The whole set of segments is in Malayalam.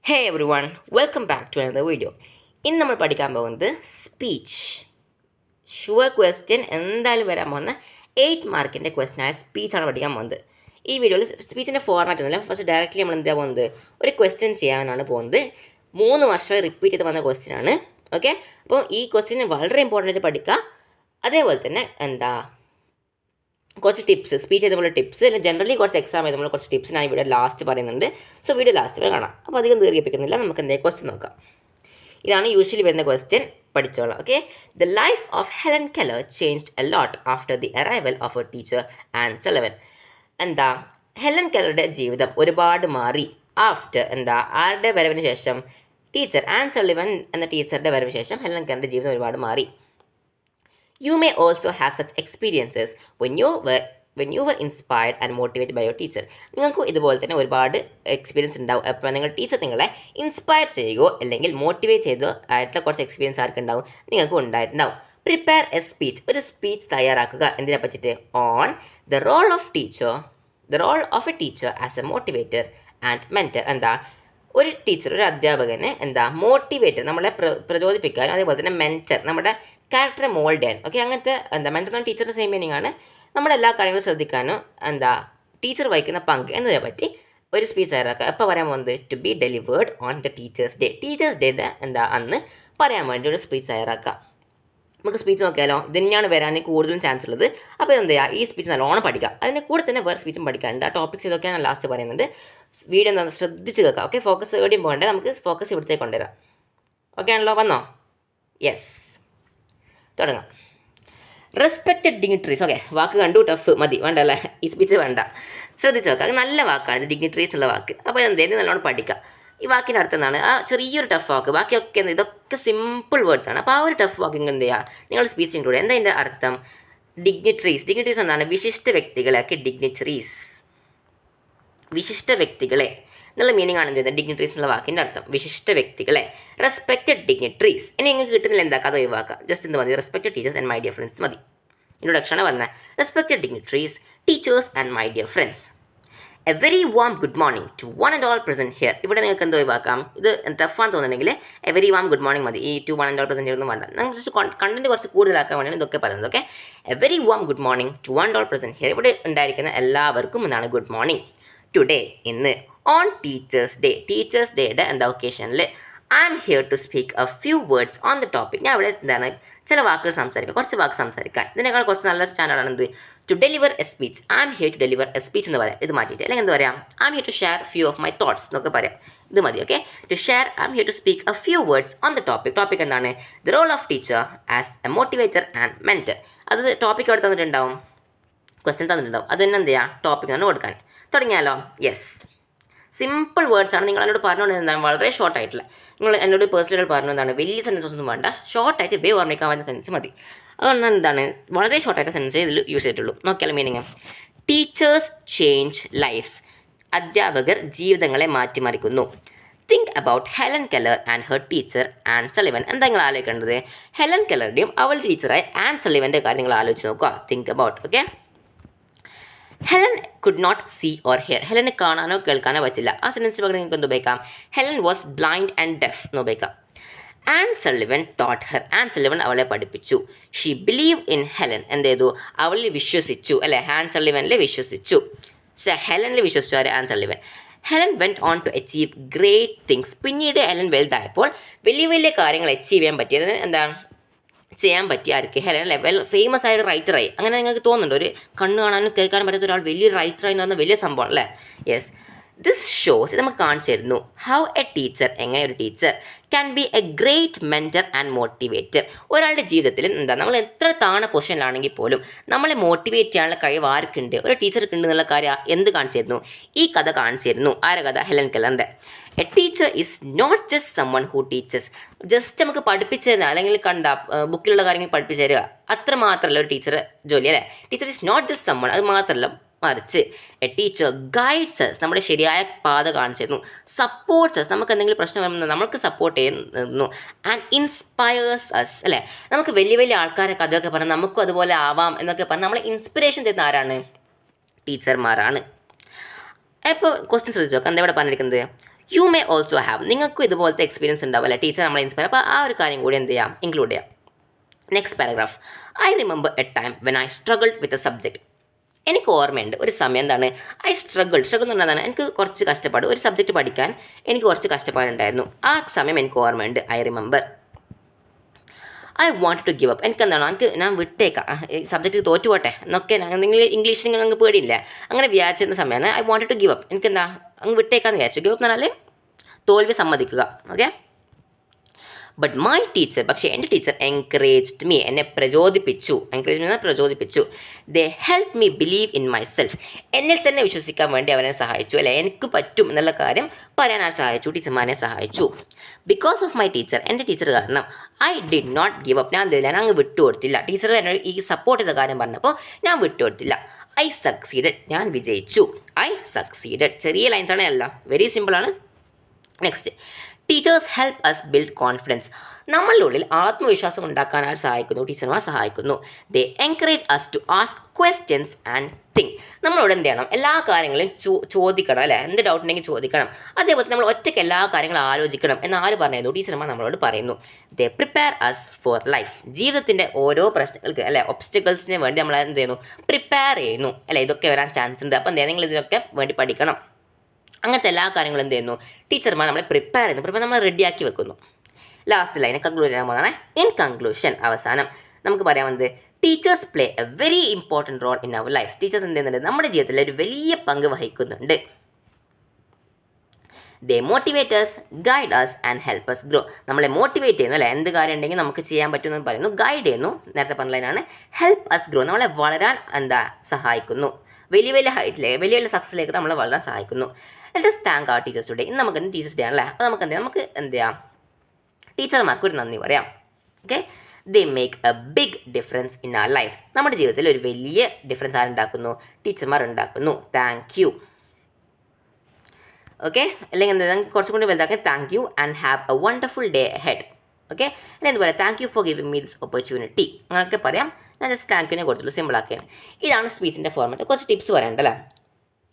Hey everyone welcome back to another video. ഇന്ന് നമ്മൾ പഠിക്കാൻ പോകുന്നത് സ്പീച്ച്. ഷുവർ ക്വസ്റ്റ്യൻ എന്തായാലും വരാൻ പോകുന്ന 8 മാർക്കിൻ്റെ ക്വസ്റ്റ്യനായ സ്പീച്ചാണ് പഠിക്കാൻ പോകുന്നത്. ഈ വീഡിയോയിൽ സ്പീച്ചിൻ്റെ ഫോർമാറ്റ് ഒന്നുമില്ല. ഫസ്റ്റ് ഡയറക്റ്റ്ലി നമ്മൾ എന്താ പോകുന്നത്, ഒരു ക്വസ്റ്റ്യൻ ചെയ്യാനാണ് പോകുന്നത്. 3 വർഷമായി റിപ്പീറ്റ് ചെയ്ത് വന്ന ക്വസ്റ്റ്യനാണ്. ഓക്കെ, അപ്പോൾ ഈ ക്വസ്റ്റ്യൻ വളരെ ഇമ്പോർട്ടൻ്റ് ആയിട്ട് പഠിക്കുക. അതേപോലെ തന്നെ കുറച്ച് ടിപ്സ്, സ്പീച്ച് ചെയ്തപോലെ ടിപ്സ്, അല്ലെങ്കിൽ ജനറലി കുറച്ച് എക്സാം ചെയ്തപ്പോൾ കുറച്ച് ടിപ്സ് ഞാൻ ഇവിടെ ലാസ്റ്റ് പറയുന്നുണ്ട്. സോ വീഡിയോ ലാസ്റ്റ് വരെ കാണാം. അപ്പോൾ അധികം ദീർഘിപ്പിക്കുന്നില്ല, നമുക്ക് എന്തെങ്കിലും ക്വസ്റ്റ്യൻ നോക്കാം. ഇതാണ് യൂഷ്വലി വരുന്ന ക്വസ്റ്റ്യൻ, പഠിച്ചോളാം. Okay, the life of Helen Keller changed a lot after the arrival of a teacher Ann Sullivan. Helen കെല്ലറുടെ ജീവിതം ഒരുപാട് മാറി ആഫ്റ്റർ ആരുടെ വരവിന് ശേഷം? ടീച്ചർ ആൻ സളിവൻ എന്ന ടീച്ചറുടെ വരവിന് ശേഷം ഹെലൻ കെല്ലറുടെ ജീവിതം ഒരുപാട് മാറി. You may also have such experiences when you were inspired and motivated by your teacher. നിങ്ങൾക്ക് ഇതുപോലെ തന്നെ ഒരുപാട് എക്സ്പീരിയൻസ് ഉണ്ടാവും. അപ്പോൾ നിങ്ങൾ ടീച്ചർ നിങ്ങളെ ഇൻസ്പയർ ചെയ്യുകയോ അല്ലെങ്കിൽ മോട്ടിവേറ്റ് ചെയ്തോ ആയിട്ടുള്ള കുറച്ച് എക്സ്പീരിയൻസ് ആർക്കുണ്ടാവും? നിങ്ങൾക്ക് ഉണ്ടായിട്ടുണ്ടാവും. പ്രിപ്പയർ എ സ്പീച്ച്, ഒരു സ്പീച്ച് തയ്യാറാക്കുക. എന്തിനെ പറ്റിയിട്ട്? On the role of a teacher as a motivator and mentor. ഒരു ടീച്ചർ, ഒരു അധ്യാപകനെ മോട്ടിവേറ്റർ, നമ്മളെ പ്രചോദിപ്പിക്കാനും അതേപോലെ തന്നെ മെൻറ്റർ, നമ്മുടെ ക്യാരക്ടറെ മോൾഡ് ചെയ്യാൻ. ഓക്കെ, അങ്ങനത്തെ മെൻറ്റർ എന്ന ടീച്ചറിൻ്റെ സെയിം മീനിങ് ആണ്. നമ്മുടെ എല്ലാ കാര്യങ്ങളും ശ്രദ്ധിക്കാനും ടീച്ചർ വഹിക്കുന്ന പങ്ക് എന്നതിനെ പറ്റി ഒരു സ്പീച്ച് തയ്യാറാക്കുക. എപ്പോൾ പറയാൻ പോകുന്നത്? To be delivered on the teachers day. Teachers ഡേയുടെ അന്ന് പറയാൻ വേണ്ടി ഒരു സ്പീച്ച് തയ്യാറാക്കുക. നമുക്ക് സ്പീച്ച് നോക്കിയാലോ, ഇത് തന്നെയാണ് വരാൻ കൂടുതലും ചാൻസ് ഉള്ളത്. അപ്പോൾ ഈ സ്പീച്ച് നല്ലോണം പഠിക്കുക. അതിൻ്റെ കൂടെ തന്നെ വേറെ സ്പീച്ചും പഠിക്കാനുണ്ട്. ആ ടോപ്പിക്സ് ഇതൊക്കെയാണ് ലാസ്റ്റ് പറയുന്നത്. വീഡിയോ ശ്രദ്ധിച്ച് കേൾക്കുക. ഓക്കെ, ഫോക്കസ് എവിടെയും പോകണ്ടേ, നമുക്ക് ഫോക്കസ് ഇവിടത്തേക്ക് കൊണ്ടുവരാം. ഓക്കെ ആണല്ലോ, വന്നോ? യെസ്, തുടങ്ങാം. Respected dignitaries. ഓക്കെ, വാക്ക് കണ്ടു, ടഫ് മതി, വേണ്ട അല്ലേ? ഈ സ്പീച്ച് വേണ്ട, ശ്രദ്ധിച്ച് നോക്കുക. അത് നല്ല വാക്കാണ്, ഇത് ഡിഗ്നിറ്ററീസ് എന്നുള്ള വാക്ക്. അപ്പോൾ എന്തായാലും നല്ലോണം പഠിക്കുക. ഈ വാക്കിൻ്റെ അർത്ഥം എന്താണ്? ആ ചെറിയൊരു ടഫ് വാക്ക്, ബാക്കിയൊക്കെ ഇതൊക്കെ സിമ്പിൾ വേർഡ്സ് ആണ്. അപ്പോൾ ആ ഒരു ടഫ് വാക്കിങ് എന്ത് ചെയ്യുക, നിങ്ങൾ സ്പീച്ച് ഇൻക്ലൂഡ് ചെയ്യുക. എന്താ അതിൻ്റെ അർത്ഥം? ഡിഗ്നിറ്ററീസ് എന്താണ്? വിശിഷ്ട വ്യക്തികളെ. ഒക്കെ ഡിഗ്നിറ്ററീസ്, വിശിഷ്ട വ്യക്തികളെ എന്നുള്ള മീനിങ് ആണ് എന്ത് ചെയ്യുന്നത്? ഡിഗ്നിറ്ററീസ് എന്നുള്ള വാക്കിൻ്റെ അർത്ഥം വിശിഷ്ട വ്യക്തികളെ. Respected dignitaries. ഇനി നിങ്ങൾക്ക് കിട്ടുന്നില്ല എന്താക്കുക, അത് ഒഴിവാക്കുക. ജസ്റ്റ് എന്ത് മതി? Respected teachers and my dear friends മതി. ഇൻട്രൊഡക്ഷനാണ് വന്നത്. Respected dignitaries, teachers and my dear friends. A very warm good morning to one and all present here. ഇവിടെ നിങ്ങൾക്ക് എന്തോ ഒഴിവാക്കാം. ഇത് ടഫാന്ന് തോന്നുന്നുണ്ടെങ്കിൽ a very warm good morning മതി. ഈ to one and all present here ഒന്നും വേണ്ട. നമുക്ക് ജസ്റ്റ് കണ്ടന്റ് കുറച്ച് കൂടുതലാക്കാൻ വേണ്ടിയാണ് ഇതൊക്കെ പറയുന്നത്. Okay, a very warm good morning to one and all present here. ഇവിടെ ഉണ്ടായിരിക്കുന്ന എല്ലാവർക്കും എന്താണ് ഗുഡ് മോർണിംഗ്. ടുഡേ, ഇന്ന്. ഓൺ ടീച്ചേഴ്സ് ഡേ, ടീച്ചേഴ്സ് ഡേയുടെ ഒക്കേഷനിൽ I am here to speak a few words on the topic. ഞാൻ ഇവിടെ ചില വാക്കുകൾ സംസാരിക്കാം, കുറച്ച് വാക്ക് സംസാരിക്കാൻ. ഇതിനേക്കാൾ കുറച്ച് നല്ല സ്റ്റാൻഡേർഡാണ് എന്ത്? To deliver a speech. I am here to deliver a speech എന്ന് പറയാം. ഇത് മാറ്റിയിട്ട് അല്ലെങ്കിൽ എന്ത് പറയാം? I am here to share few of my thoughts എന്നൊക്കെ പറയാം. ഇത് മതി. Okay, to share, I am here to speak a few words on the topic. Topic എന്താണ്? The role of teacher as a motivator and mentor. അത് ടോപ്പിക് അവിടെ തന്നിട്ടുണ്ടാവും, ക്വസ്റ്റ്യൻ തന്നിട്ടുണ്ടാവും. അത് തന്നെ എന്ത് ചെയ്യുക? ടോപ്പിക് ആണ് കൊടുക്കാൻ. തുടങ്ങിയാലോ? യെസ്, സിമ്പിൾ വേർഡ്സ് ആണ്. നിങ്ങൾ എന്നോട് പറഞ്ഞുകൊണ്ടിരുന്നതാണ് വളരെ ഷോർട്ട് ആയിട്ടുള്ള. നിങ്ങൾ എന്നോട് പേഴ്സണലായിട്ട് പറഞ്ഞു എന്താണ്, വലിയ സെൻറ്റൻസ് ഒന്നും വേണ്ട, ഷോർട്ടായിട്ട് ഓർമ്മിക്കാൻ പറ്റുന്ന സെൻറ്റൻസ് മതി. അതുകൊണ്ട് വളരെ ഷോർട്ടായിട്ട് സെൻറ്റൻസ് ഇതിൽ യൂസ് ചെയ്തിട്ടുള്ളൂ. നോക്കിയാൽ മീനിങ്: ടീച്ചേഴ്സ് ചേഞ്ച് ലൈഫ്സ്. അധ്യാപകർ ജീവിതങ്ങളെ മാറ്റിമറിക്കുന്നു. Think about Helen Keller and her teacher Ann Sullivan. എന്താ നിങ്ങൾ ആലോചിക്കേണ്ടത്? ഹെലൻ കെല്ലറുടെയും അവളുടെ ടീച്ചറായ ആൻ സളിവൻ്റെ കാര്യം നിങ്ങൾ ആലോചിച്ച് നോക്കുക. Think about. Okay, Helen could not see or hear. ഹെലന് കാണാനോ കേൾക്കാനോ പറ്റില്ല. ആ സെൻറ്റൻസിന് പകരം നിങ്ങൾക്ക് എന്ത് ഉപയോഗിക്കാം? Helen was blind and deaf എന്ന് ഉപയോഗിക്കാം. Ann Sullivan taught her. Ann Sullivan അവളെ പഠിപ്പിച്ചു. She believe in Helen. എന്ത് ചെയ്തു? അവളിൽ വിശ്വസിച്ചു. അല്ലെ, ആൻ സളിവനിൽ വിശ്വസിച്ചു. ഹെലനിൽ വിശ്വസിച്ചു Anne Sullivan. Helen went on to achieve great things. പിന്നീട് ഹെലൻ വലുതായപ്പോൾ വലിയ വലിയ കാര്യങ്ങൾ അച്ചീവ് ചെയ്യാൻ പറ്റിയത് ചെയ്യാൻ പറ്റിയ ആർക്ക്? ഹെലൻ ലെവൽ ഫേമസ് ആയ ഒരു റൈറ്ററായി. അങ്ങനെ നിങ്ങൾക്ക് തോന്നുന്നുണ്ട്, ഒരു കണ്ണ് കാണാനും കേൾക്കാനും പറ്റാത്ത ഒരാൾ വലിയൊരു റൈറ്ററായി എന്ന് പറഞ്ഞാൽ വലിയ സംഭവം അല്ലേ? യെസ്, ദിസ് ഷോസ്, ഇത് നമുക്ക് കാണിച്ചു തരുന്നു ഹൗ എ ടീച്ചർ, എങ്ങനെ ഒരു teacher can be A great mentor and motivator. ഒരാളുടെ ജീവിതത്തിൽ നമ്മൾ എത്ര താണ പൊസിഷനിലാണെങ്കിൽ പോലും നമ്മളെ മോട്ടിവേറ്റ് ചെയ്യാനുള്ള കഴിവ് ആർക്കുണ്ട്? ഒരു ടീച്ചർക്ക് ഉണ്ട് എന്നുള്ള കാര്യം എന്ത് കാണിച്ചു തരുന്നു? ഈ കഥ കാണിച്ചു തരുന്നു. ആരെ കഥ? ഹെലൻ കെല്ലറിൻ്റെ. A teacher is not just someone who teaches. Just നമുക്ക് പഠിപ്പിച്ചു തരുന്ന അല്ലെങ്കിൽ ബുക്കിലുള്ള കാര്യങ്ങൾ പഠിപ്പിച്ചു തരിക അത്ര മാത്രമല്ല ഒരു ടീച്ചർ ജോലി, അല്ലേ? Teacher is not just someone, അത് മാത്രമല്ല, മറിച്ച് എ ടീച്ചർ ഗൈഡ്സ് അസ്, നമ്മുടെ ശരിയായ പാത കാണിച്ചു തരുന്നു. സപ്പോർട്ട്സ് അസ്, നമുക്ക് എന്തെങ്കിലും പ്രശ്നം വരുമ്പോൾ നമുക്ക് സപ്പോർട്ട് ചെയ്യുന്നു. ആൻഡ് ഇൻസ്പയേഴ്സ് അസ്, അല്ലേ? നമുക്ക് വലിയ വലിയ ആൾക്കാരെ കഥയൊക്കെ പറഞ്ഞാൽ നമുക്കും അതുപോലെ ആവാം എന്നൊക്കെ പറഞ്ഞാൽ നമ്മളെ ഇൻസ്പിറേഷൻ തരുന്ന ആരാണ്? ടീച്ചർമാരാണ്. ഇപ്പോൾ ക്വസ്റ്റ്യൻ ശ്രദ്ധിച്ചു നോക്കാം. എന്താ ഇവിടെ പറഞ്ഞിരിക്കുന്നത്? യു മേ ഓൾസോ ഹാവ്, നിങ്ങൾക്കും ഇതുപോലത്തെ എക്സ്പീരിയൻസ് ഉണ്ടാവും അല്ലേ, ടീച്ചർ നമ്മളെ ഇൻസ്പയർ. അപ്പോൾ ആ ഒരു കാര്യം കൂടി എന്ത് ചെയ്യാം, ഇൻക്ലൂഡ് ചെയ്യാം. Next paragraph. I remember A time when I struggled with a subject. എനിക്ക് ഓർമ്മയുണ്ട് ഒരു സമയം എന്താണ്, ഐ സ്ട്രഗിൾ എന്ന് പറഞ്ഞതാണ് എനിക്ക് കുറച്ച് കഷ്ടപ്പാട്, ഒരു സബ്ജക്റ്റ് പഠിക്കാൻ എനിക്ക് കുറച്ച് കഷ്ടപ്പാടുണ്ടായിരുന്നു. ആ സമയം എനിക്ക് ഓർമ്മയുണ്ട്. I remember. I want to give up, എനിക്ക് എന്താണ്, എനിക്ക് ഞാൻ വിട്ടേക്കാം, സബ്ജക്റ്റ് തോറ്റുപോട്ടെ എന്നൊക്കെ നിങ്ങൾ ഇംഗ്ലീഷിൽ നിങ്ങൾക്ക് പേടിയില്ല, അങ്ങനെ വിചാരിച്ചിരുന്ന സമയമാണ് I want to give up, എനിക്ക് എന്താ അങ്ങ് വിട്ടേക്കാന്ന് വിചാരിച്ചു. ഗിവ് അപ്പ് എന്ന് പറഞ്ഞാൽ തോൽവി സമ്മതിക്കുക. ഓക്കെ. ബട്ട് മൈ ടീച്ചർ, പക്ഷേ എൻ്റെ ടീച്ചർ എൻകറേജ്ഡ് മീ, എന്നെ പ്രചോദിപ്പിച്ചു. എൻകറേജ്മെന്റ് പ്രചോദിപ്പിച്ചു. They help me believe in myself, എന്നിൽ തന്നെ വിശ്വസിക്കാൻ വേണ്ടി അവനെ സഹായിച്ചു, അല്ലെ എനിക്ക് പറ്റും എന്നുള്ള കാര്യം പറയാൻ സഹായിച്ചു, ടീച്ചർമാരെ സഹായിച്ചു. ബിക്കോസ് ഓഫ് മൈ ടീച്ചർ, എൻ്റെ ടീച്ചർ കാരണം I did not give up, ഞാൻ അങ്ങ് വിട്ടുകൊടുത്തില്ല. ടീച്ചർ എന്നോട് ഈ സപ്പോർട്ട് ചെയ്ത കാര്യം പറഞ്ഞപ്പോൾ ഞാൻ വിട്ടുകൊടുത്തില്ല. ഐ സക്സീഡഡ്, ഞാൻ വിജയിച്ചു. I succeeded. ചെറിയ ലൈൻസാണ്, എല്ലാം വെരി സിമ്പിളാണ്. Next. Teachers help us build confidence, നമ്മളുടെ ഉള്ളിൽ ആത്മവിശ്വാസം ഉണ്ടാക്കാനായി സഹായിക്കുന്നു, ടീച്ചർമാർ സഹായിക്കുന്നു. They encourage us to ask questions and think, നമ്മളോട് എന്ത് ചെയ്യണം, എല്ലാ കാര്യങ്ങളും ചോദിക്കണം, അല്ലേ, എന്ത് ഡൗട്ട് ഉണ്ടെങ്കിൽ ചോദിക്കണം. അതേപോലെ നമ്മൾ ഒറ്റയ്ക്ക് എല്ലാ കാര്യങ്ങളും ആലോചിക്കണം എന്ന് ആര് പറയുന്നു, ടീച്ചർമാർ നമ്മളോട് പറയുന്നു. They prepare us for life, ജീവിതത്തിൻ്റെ ഓരോ പ്രശ്നങ്ങൾക്ക്, അല്ലെ, ഒബ്സ്റ്റക്കിൾസിന് വേണ്ടി നമ്മൾ എന്ത് ചെയ്യുന്നു, പ്രിപ്പയർ ചെയ്യുന്നു, അല്ലെ, ഇതൊക്കെ വരാൻ ചാൻസ് ഉണ്ട്, അപ്പം നിങ്ങൾ ഇതിനൊക്കെ വേണ്ടി പഠിക്കണം. അങ്ങനത്തെ എല്ലാ കാര്യങ്ങളും എന്ത് ചെയ്യുന്നു, ടീച്ചർമാർ നമ്മളെ പ്രിപ്പയർ ചെയ്യുന്നു, നമ്മൾ റെഡിയാക്കി വെക്കുന്നു. ലാസ്റ്റ് ലൈൻ കൺക്ലൂഡ് ചെയ്യാൻ പോകുന്നതാണ്. ഇൻ കൺക്ലൂഷൻ, അവസാനം നമുക്ക് പറയാവുന്നത്, teachers play a very important role in our life, teachers എന്ത് ചെയ്യുന്നുണ്ട്, നമ്മുടെ ജീവിതത്തിൽ ഒരു വലിയ പങ്ക് വഹിക്കുന്നുണ്ട്. They motivate us, guide us and help us grow, നമ്മളെ മോട്ടിവേറ്റ് ചെയ്യുന്നു, അല്ലേ, എന്ത് കാര്യം ഉണ്ടെങ്കിൽ നമുക്ക് ചെയ്യാൻ പറ്റുമെന്ന് പറയുന്നു. ഗൈഡ് ചെയ്യുന്നു, നേരത്തെ പറഞ്ഞ ലൈനാണ്. ഹെൽപ്പ് അസ് ഗ്രോ, നമ്മളെ വളരാൻ സഹായിക്കുന്നു, വലിയ വലിയ ഹൈറ്റിലേക്ക്, വലിയ വലിയ സക്സസിലേക്ക് നമ്മളെ വളരാൻ സഹായിക്കുന്നു. Let us thank our teachers today. ഇന്ന് നമുക്ക് ടീച്ചേഴ്സ് ഡേ ആണല്ലേ, അപ്പോൾ നമുക്ക് എന്ത് ചെയ്യാം, ടീച്ചർമാർക്ക് ഒരു നന്ദി പറയാം. Okay. They make a big difference in our lives, നമ്മുടെ ജീവിതത്തിൽ ഒരു വലിയ ഡിഫറൻസ് ആരുണ്ടാക്കുന്നു, ടീച്ചർമാർ ഉണ്ടാക്കുന്നു. Thank you. ഓക്കെ. അല്ലെങ്കിൽ എന്താ കുറച്ചും കൂടി വലുതാക്കാൻ, thank you and have a wonderful day ahead. Okay. അല്ലെങ്കിൽ എന്ത് പറയാം, thank you for giving me this opportunity, അങ്ങനെയൊക്കെ പറയാം. ഞാൻ ജസ്റ്റ് താങ്ക് യുനെ കൊടുത്തുള്ളൂ, സിമ്പിളാക്കിയാണ്. ഇതാണ് സ്പീച്ചിൻ്റെ ഫോർമാറ്റ്. കുറച്ച് ടിപ്സ് പറയണ്ടല്ലേ,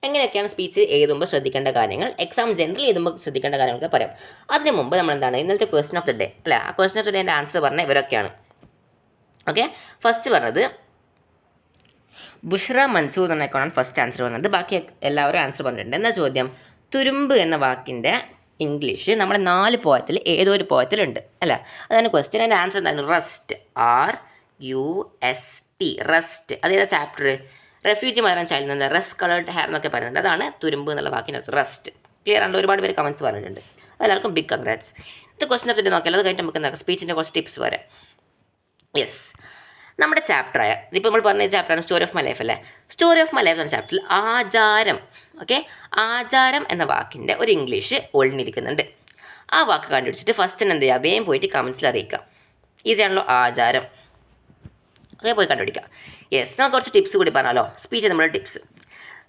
എങ്ങനെയൊക്കെയാണ് സ്പീച്ച് എഴുതുമ്പോൾ ശ്രദ്ധിക്കേണ്ട കാര്യങ്ങൾ, എക്സാം ജനറൽ എഴുതുമ്പോൾ ശ്രദ്ധിക്കേണ്ട കാര്യങ്ങളൊക്കെ പറയാം. അതിന് മുമ്പ് നമ്മൾ എന്താണ്, ഇന്നലത്തെ ക്വസ്റ്റൻ ഓഫ് ദി ഡേ, അല്ലേ, ആ ക്വസ്റ്റൻ ഓഫ് ദി ഡേൻ്റെ ആൻസർ പറഞ്ഞ ഇവരൊക്കെയാണ്. ഓക്കെ. ഫസ്റ്റ് പറഞ്ഞത് ബുഷ്ര മൻസൂർ എന്നൊക്കെയാണ് ഫസ്റ്റ് ആൻസർ പറഞ്ഞത്. ബാക്കി എല്ലാവരും ആൻസർ പറഞ്ഞിട്ടുണ്ട്. എന്താ ചോദ്യം, തുരുമ്പ് എന്ന വാക്കിൻ്റെ ഇംഗ്ലീഷ് നമ്മുടെ 4 പോയത്തിൽ ഏതോ ഒരു പോയത്തിലുണ്ട്, അല്ലേ, അതാണ് ക്വസ്റ്റ്യൻ. അതിൻ്റെ ആൻസർ എന്തായിരുന്നു, റസ്റ്റ്, RUST, റസ്റ്റ്. അതേതാ ചാപ്റ്റർ, റെഫ്യൂജി മദർ ചൈൽഡ് നിന്ന് റെസ്റ്റ് കളേർഡ് ഹെയർ എന്നൊക്കെ പറയുന്നത്, അതാണ് തുരുമ്പ് എന്നുള്ള വാക്കിനകത്ത് റസ്റ്റ്. ക്ലിയർ ആണ്, ഒരുപാട് പേര് കമൻറ്റ്സ് പറഞ്ഞിട്ടുണ്ട്, എല്ലാവർക്കും ബിഗ് കൺഗ്രാറ്റ്സ്. ഇത് ക്വസ്റ്റൻ ഓഫ് ദി ഡേ നോക്കിയാൽ അത് കഴിഞ്ഞിട്ട് നമുക്ക് എന്താ സ്പീച്ചിൻ്റെ കുറച്ച് ടിപ്സ് വരാം. യെസ്, നമ്മുടെ ചാപ്റ്ററായ ഇതിപ്പോൾ നമ്മൾ പറഞ്ഞ ചാപ്റ്ററാണ് സ്റ്റോറി ഓഫ് മൈ ലൈഫ്, അല്ലേ. സ്റ്റോറി ഓഫ് മൈ ലൈഫ് എന്ന ചാപ്റ്ററിൽ ആചാരം, ഓക്കെ, ആചാരം എന്ന വാക്കിൻ്റെ ഒരു ഇംഗ്ലീഷ് ഒളിഞ്ഞിരിക്കുന്നുണ്ട്. ആ വാക്ക് കണ്ടുപിടിച്ചിട്ട് ഫസ്റ്റ് എന്ത് ചെയ്യുക, വേഗം പോയിട്ട് കമൻസിൽ അറിയിക്കാം. ഈസിയാണല്ലോ ആചാരം. ഓക്കെ, പോയി കണ്ടുപിടിക്കാം. യെസ്, നമുക്ക് കുറച്ച് ടിപ്സ് കൂടി പറഞ്ഞാലോ, സ്പീച്ച് നമ്മുടെ ടിപ്സ്.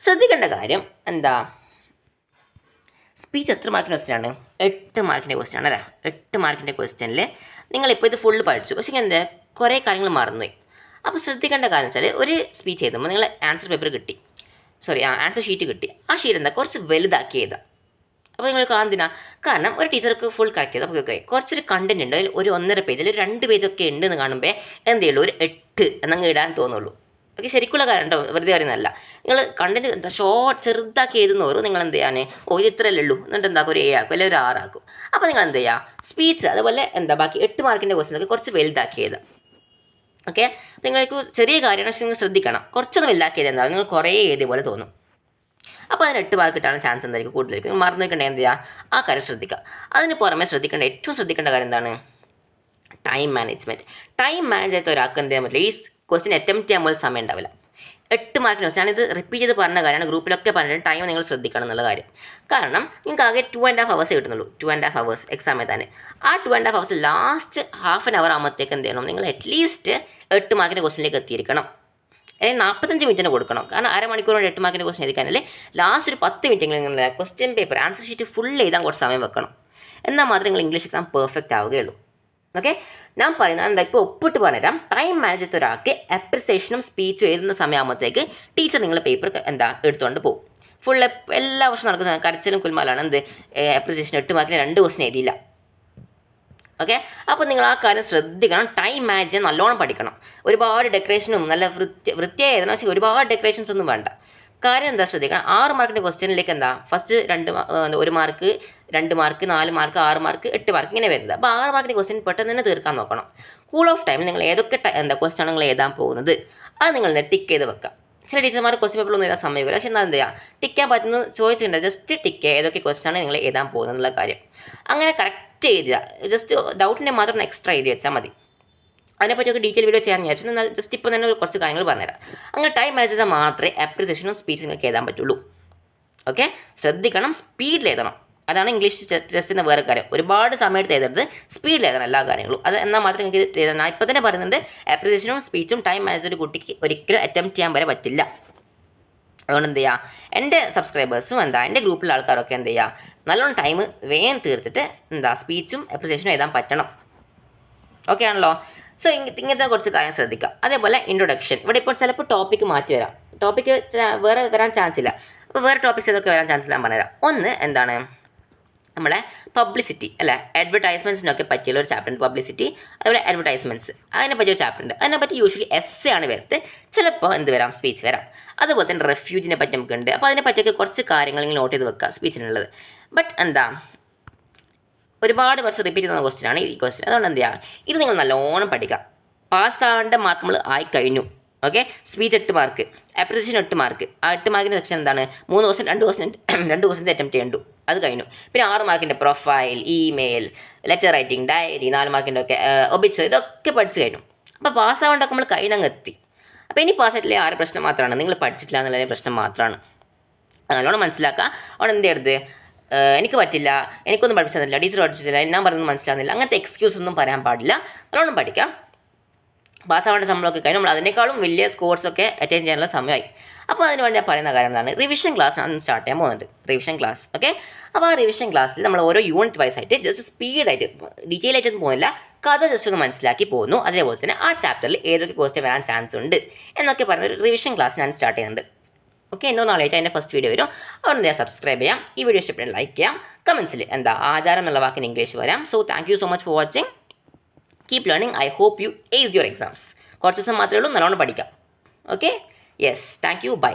ശ്രദ്ധിക്കേണ്ട കാര്യം എന്താ, സ്പീച്ച് എത്ര മാർക്കിൻ്റെ ക്വസ്റ്റ്യൻ ആണ്, 8 മാർക്കിൻ്റെ ക്വസ്റ്റ്യൻ ആണ്, അല്ലേ. 8 മാർക്കിൻ്റെ ക്വസ്റ്റ്യനിൽ നിങ്ങളിപ്പോൾ ഇത് ഫുള്ള് പഠിച്ചു, പക്ഷേ എന്താ കുറേ കാര്യങ്ങൾ മറന്നുപോയി. അപ്പോൾ ശ്രദ്ധിക്കേണ്ട കാര്യം വെച്ചാൽ, ഒരു സ്പീച്ച് എഴുതുമ്പോൾ നിങ്ങൾ ആൻസർ പേപ്പർ കിട്ടി, ആൻസർ ഷീറ്റ് കിട്ടി, ആ ഷീറ്റ് എന്താ കുറച്ച് വലുതാക്കി എഴുതാം. അപ്പോൾ നിങ്ങൾ കാണുന്നില്ല, കാരണം ഒരു ടീച്ചർക്ക് ഫുൾ കറക്റ്റ് ചെയ്ത് അപ്പോൾ കുറച്ചൊരു കണ്ടൻറ് ഉണ്ട്, ഒരു 1.5 പേജ് അല്ലെങ്കിൽ 2 പേജൊക്കെ ഉണ്ടെന്ന് കാണുമ്പോൾ എന്ത് ചെയ്യുള്ളൂ, ഒരു 8 എന്നങ്ങ് ഇടാൻ തോന്നുള്ളൂ. ഓക്കെ, ശരിക്കുള്ള കാര്യം ഉണ്ടോ, വെറുതെ പറയുന്നതല്ല. നിങ്ങൾ കണ്ടൻറ് എന്താ ചെറുതാക്കി എഴുതുന്നവരും നിങ്ങൾ എന്ത് ചെയ്യാൻ, ഇത് ഇത്രയല്ലേ ഉള്ളൂ എന്നിട്ട് എന്താക്കും, ഒരു 7 ആക്കും അല്ലെങ്കിൽ ഒരു 6 ആക്കും. അപ്പോൾ നിങ്ങൾ എന്ത് ചെയ്യുക, സ്പീച്ച് അതുപോലെ ബാക്കി 8 മാർക്കിൻ്റെ ക്വസ്റ്റ്യനൊക്കെ കുറച്ച് വലുതാക്കി എഴുതാം. ഓക്കെ, അപ്പോൾ നിങ്ങൾക്ക് ചെറിയ കാര്യമാണ്, പക്ഷേ നിങ്ങൾ ശ്രദ്ധിക്കണം, കുറച്ചൊന്ന് വലുതാക്കി എഴുതാൻ നിങ്ങൾ കുറേ എഴുതിയ പോലെ തോന്നും. അപ്പോൾ അതിന് 8 മാർക്ക് കിട്ടാനുള്ള ചാൻസ് എന്തായിരിക്കും, കൂടുതലായിരിക്കും. മറന്നു വയ്ക്കേണ്ടത് എന്ത് ചെയ്യുക, ആ കാര്യം ശ്രദ്ധിക്കുക. അതിന് പുറമെ ഏറ്റവും ശ്രദ്ധിക്കേണ്ട കാര്യം എന്താണ്, ടൈം മാനേജ്മെൻറ്റ്. ടൈം മാനേജ് ചെയ്ത ഒരാൾക്ക് എന്ത് ചെയ്യാൻ പറ്റില്ല, ഈ ക്വസ്റ്റ്യൻ അറ്റംപ്റ്റ് ചെയ്യാൻ പോലും സമയം ഉണ്ടാവില്ല. 8 മാർക്കിന് ക്വസ്റ്റ്യൻ, ഞാനിത് റിപ്പീറ്റ് ചെയ്ത് പറഞ്ഞ കാര്യമാണ്, ഗ്രൂപ്പിലൊക്കെ പറഞ്ഞിട്ട് ടൈം നിങ്ങൾ ശ്രദ്ധിക്കണം എന്നുള്ള കാര്യം. കാരണം നിങ്ങൾക്ക് ആകെ 2.5 hours കിട്ടുന്നുള്ളൂ, 2.5 hours എക്സാം എഴുതാൻ. ആ 2.5 hours last half an hour ആകുമ്പോഴത്തേക്ക് എന്ത് ചെയ്യണം, നിങ്ങൾ അറ്റ്ലീസ്റ്റ് 8 മാർക്കിൻ്റെ ക്വസ്റ്റ്യനിലേക്ക് എത്തിയിരിക്കണം. 45 മിനിറ്റിന് കൊടുക്കണം, കാരണം അരമണിക്കൂർ കൊണ്ട് 8 മാർക്കിൻ്റെ ക്വസ്റ്റ്യൻ എഴുതിക്കാനല്ലേ. ലാസ്റ്റ് ഒരു 10 മിനിറ്റെങ്കിലും നിങ്ങൾ question paper answer sheet full എഴുതാൻ കുറച്ച് സമയം വെക്കണം. എന്നാൽ മാത്രമേ നിങ്ങൾ ഇംഗ്ലീഷ് എക്സാം പെർഫെക്റ്റ് ആവുകയുള്ളൂ. ഓക്കെ, ഞാൻ പറയുന്നത് എന്താ, ഇപ്പോൾ ഒപ്പിട്ട് പറഞ്ഞുതരാം. ടൈം മാനേജ് ചെയ്ത ഒരാൾക്ക് അപ്രിസിയേഷനും സ്പീച്ചും എഴുതുന്ന സമയമാകുമ്പോഴത്തേക്ക് ടീച്ചർ നിങ്ങളുടെ പേപ്പർ എടുത്തുകൊണ്ട് പോകും. ഫുൾ എല്ലാ വർഷവും നടക്കുന്ന കരച്ചിലും കുൽമാലാണ് എന്ത് അപ്രിസിയേഷൻ 8 മാർക്കിന് 2 ക്വസ്റ്റ്യൻ എഴുതിയില്ല. ഓക്കെ, അപ്പോൾ നിങ്ങൾ ആ കാര്യം ശ്രദ്ധിക്കണം. ടൈം മാനേജ് ചെയ്യാൻ നല്ലോണം പഠിക്കണം. ഒരുപാട് ഡെക്കറേഷനും നല്ല വൃത്തിയായി എഴുതണം. പക്ഷേ ഒരുപാട് ഡെക്കറേഷൻസ് ഒന്നും വേണ്ട. കാര്യം എന്താ ശ്രദ്ധിക്കണം, 6 മാർക്കിൻ്റെ ക്വസ്റ്റ്യനിലേക്ക് എന്താ first 1 mark 2 mark 4 mark 6 mark 8 mark ഇങ്ങനെ വരുന്നത്. അപ്പോൾ 6 മാർക്കിൻ്റെ ക്വസ്റ്റ്യൻ പെട്ടെന്ന് തന്നെ തീർക്കാൻ നോക്കണം. കൂൾ ഓഫ് ടൈമിൽ നിങ്ങൾ ഏതൊക്കെ ക്വസ്റ്റ്യൻ ആണ് നിങ്ങൾ എഴുതാൻ പോകുന്നത് അത് നിങ്ങൾ ടിക്ക് ചെയ്ത് വെക്കുക. ചില ടീച്ചർമാർ ക്വസ്റ്റ്യൻ പേപ്പറിലൊന്നും എഴുതാൻ സമയമില്ല. പക്ഷേ എന്നാൽ എന്ത് ചെയ്യുക, ടിക്കാൻ പറ്റുന്ന ചോദിച്ചിട്ടുണ്ട്, ജസ്റ്റ് ടിക്ക് ഏതൊക്കെ ക്വസ്റ്റ്യൻ ആണ് നിങ്ങൾ എഴുതാൻ പോകുന്നത് എന്നുള്ള കാര്യം അങ്ങനെ കറക്റ്റ് എഴുതുക. ജസ്റ്റ് ഡൗട്ടിനെ മാത്രം എക്സ്ട്രാ എഴുതി വെച്ചാൽ മതി. അതിനെപ്പറ്റിയൊക്കെ ഡീറ്റെയിൽ വീഡിയോ ചെയ്യാൻ വിചാരിച്ചു. എന്നാൽ ജസ്റ്റ് ഇപ്പോൾ തന്നെ കുറച്ച് കാര്യങ്ങൾ പറഞ്ഞുതരാം. അങ്ങനെ ടൈം മാനേജ് ചെയ്താൽ മാത്രമേ അപ്രിസിയേഷനും സ്പീച്ച് നിങ്ങൾക്ക് എഴുതാൻ പറ്റുള്ളൂ. ഓക്കെ, ശ്രദ്ധിക്കണം, സ്പീഡിൽ എഴുതണം. അതാണ് ഇംഗ്ലീഷ് ടെസ്റ്റിൻ്റെ വേറെ കാര്യം. ഒരുപാട് സമയത്ത് എഴുതരുത്, സ്പീഡിൽ എഴുതണം എല്ലാ കാര്യങ്ങളും. അത് എന്നാൽ മാത്രമേ നിങ്ങൾക്ക് എഴുതാൻ. ഞാൻ ഇപ്പോൾ തന്നെ പറയുന്നുണ്ട്, അപ്രിസിയേഷനും സ്പീച്ചും ടൈം മാനേജ് ഒരു കുട്ടിക്ക് ഒരിക്കലും അറ്റംപ്റ്റ് ചെയ്യാൻ വരെ പറ്റില്ല. അതുകൊണ്ട് എന്ത് ചെയ്യുക, എൻ്റെ സബ്സ്ക്രൈബേഴ്സും എൻ്റെ ഗ്രൂപ്പിലെ ആൾക്കാരൊക്കെ എന്ത് ചെയ്യുക, നല്ലോണം ടൈം വേഗം തീർത്തിട്ട് സ്പീച്ചും അപ്രിസിയേഷനും എഴുതാൻ പറ്റണം. ഓക്കെ ആണല്ലോ. സോ ഇങ്ങനത്തെ കുറച്ച് കാര്യം ശ്രദ്ധിക്കുക. അതേപോലെ ഇൻട്രൊഡക്ഷൻ, ഇവിടെ ഇപ്പോൾ ചിലപ്പോൾ ടോപ്പിക്ക് മാറ്റി വരാം. ടോപ്പിക്ക് വേറെ വരാൻ ചാൻസ് ഇല്ല. അപ്പോൾ വേറെ ടോപ്പിക്സ് ഏതൊക്കെ വരാൻ ചാൻസ് ഇല്ല ഞാൻ പറഞ്ഞുതരാം. ഒന്ന് എന്താണ്, നമ്മളെ പബ്ലിസിറ്റി അല്ലേ, അഡ്വർടൈസ്മെൻറ്റ്സിനൊക്കെ പറ്റിയുള്ള ഒരു ചാപ്റ്റർ ഉണ്ട്, പബ്ലിസിറ്റി. അതുപോലെ അഡ്വർടൈസ്മെൻറ്റ്സ് അതിനെ പറ്റിയൊരു ചാപ്റ്റർ ഉണ്ട്. അതിനെപ്പറ്റി യൂഷ്വലി എസ്സേ ആണ് വരുന്നത്. ചിലപ്പോൾ എന്ത് വരാം, സ്പീച്ച് വരാം. അതുപോലെ തന്നെ റെഫ്യൂജിനെ പറ്റി നമുക്കുണ്ട്. അപ്പോൾ അതിനെ പറ്റിയൊക്കെ കുറച്ച് കാര്യങ്ങൾ നിങ്ങൾ നോട്ട് ചെയ്ത് വെക്കുക സ്പീച്ചിനുള്ളത്. ബട്ട് ഒരുപാട് വർഷം റിപ്പീറ്റ് ചെയ്യുന്ന ക്വസ്റ്റ്യൻ ആണ് ഈ ക്വസ്റ്റ്യൻ. അതുകൊണ്ട് എന്ത് ചെയ്യുക, ഇത് നിങ്ങൾ നല്ലോണം പഠിക്കുക. പാസ്സാവേണ്ട മാർക്ക് നമ്മൾ ആയി കഴിഞ്ഞു. Okay, speech 8 mark, appreciation 8 mark. ആ 8 മാർക്കിൻ്റെ സെക്ഷൻ എന്താണ്, 3 ക്വസ്റ്റ്യൻ 2 ക്വസ്റ്റ്യൻ അറ്റംപ്റ്റ് ചെയ്യണ്ടു, അത് കഴിഞ്ഞു. പിന്നെ 6 മാർക്കിൻ്റെ profile, email, letter writing, diary, 4 മാർക്കിൻ്റെ ഒക്കെ ഒബിച്വറി, ഇതൊക്കെ പഠിച്ചു കഴിഞ്ഞു. അപ്പോൾ പാസ്സാവേണ്ടൊക്കെ നമ്മൾ കഴിഞ്ഞങ്ങ് എത്തി. അപ്പോൾ ഇനി പാസ്സായിട്ടില്ലേ ആരും പ്രശ്നം മാത്രമാണ്, നിങ്ങൾ പഠിച്ചിട്ടില്ല എന്നുള്ളതിന് പ്രശ്നം മാത്രമാണ്. അത് നല്ലോണം മനസ്സിലാക്കുക. അവിടെ എന്ത് ചെയ്യരുത്, എനിക്ക് പറ്റില്ല, എനിക്കൊന്നും പഠിപ്പിച്ചില്ല, ടീച്ചർ പഠിപ്പിച്ചില്ല, ഞാൻ പറയുന്നത് മനസ്സിലാകുന്നില്ല, അങ്ങനത്തെ എക്സ്ക്യൂസ് ഒന്നും പറയാൻ പാടില്ല. നല്ലോണം പഠിക്കാം. പാസ്സാവേണ്ട സമയമൊക്കെ കഴിഞ്ഞ് നമ്മൾ അതിനേക്കാളും വലിയ സ്കോർസൊക്കെ അറ്റൻഡ് ചെയ്യാനുള്ള സമയമായി. അപ്പോൾ അതിന് വേണ്ടി ഞാൻ പറയുന്ന കാര്യം എന്താണ്, റിവിഷൻ ക്ലാസ് ഞാൻ സ്റ്റാർട്ട് ചെയ്യാൻ പോകുന്നുണ്ട്. Revision class. ഓക്കെ, അപ്പോൾ ആ റിവിഷൻ ക്ലാസ്സിൽ നമ്മൾ ഓരോ യൂണിറ്റ് വൈസ് ആയിട്ട് ജസ്റ്റ് സ്പീഡായിട്ട് ഡീറ്റെയിൽ ആയിട്ടൊന്നും പോകുന്നില്ല, കഥ ജസ്റ്റ് ഒന്ന് മനസ്സിലാക്കി പോകുന്നു. അതേപോലെ തന്നെ ആ ചാപ്റ്ററിൽ ഏതൊക്കെ ക്വസ്റ്റ്യൻ വരാൻ ചാൻസ് ഉണ്ട് എന്നൊക്കെ പറഞ്ഞ ഒരു റിവിഷൻ ക്ലാസ് ഞാൻ സ്റ്റാർട്ട് ചെയ്യുന്നുണ്ട്. ഓക്കെ, എന്നോ നാളായിട്ട് അതിൻ്റെ ഫസ്റ്റ് വീഡിയോ വരും. അതുകൊണ്ട് ഞാൻ സബ്സ്ക്രൈബ് ചെയ്യാം. ഈ വീഡിയോ ഇഷ്ടപ്പെട്ടാൽ ലൈക്ക് ചെയ്യാം. കമൻസിൽ ആചാരം എന്നുള്ള വാക്കിന് ഇംഗ്ലീഷ് വരാം. So thank you so much for watching. Keep learning. I hope you ace your exams. കുറച്ച് ദിവസം മാത്രമേ ഉള്ളൂ, നല്ലോണം പഠിക്കാം. Okay, yes, thank you, by.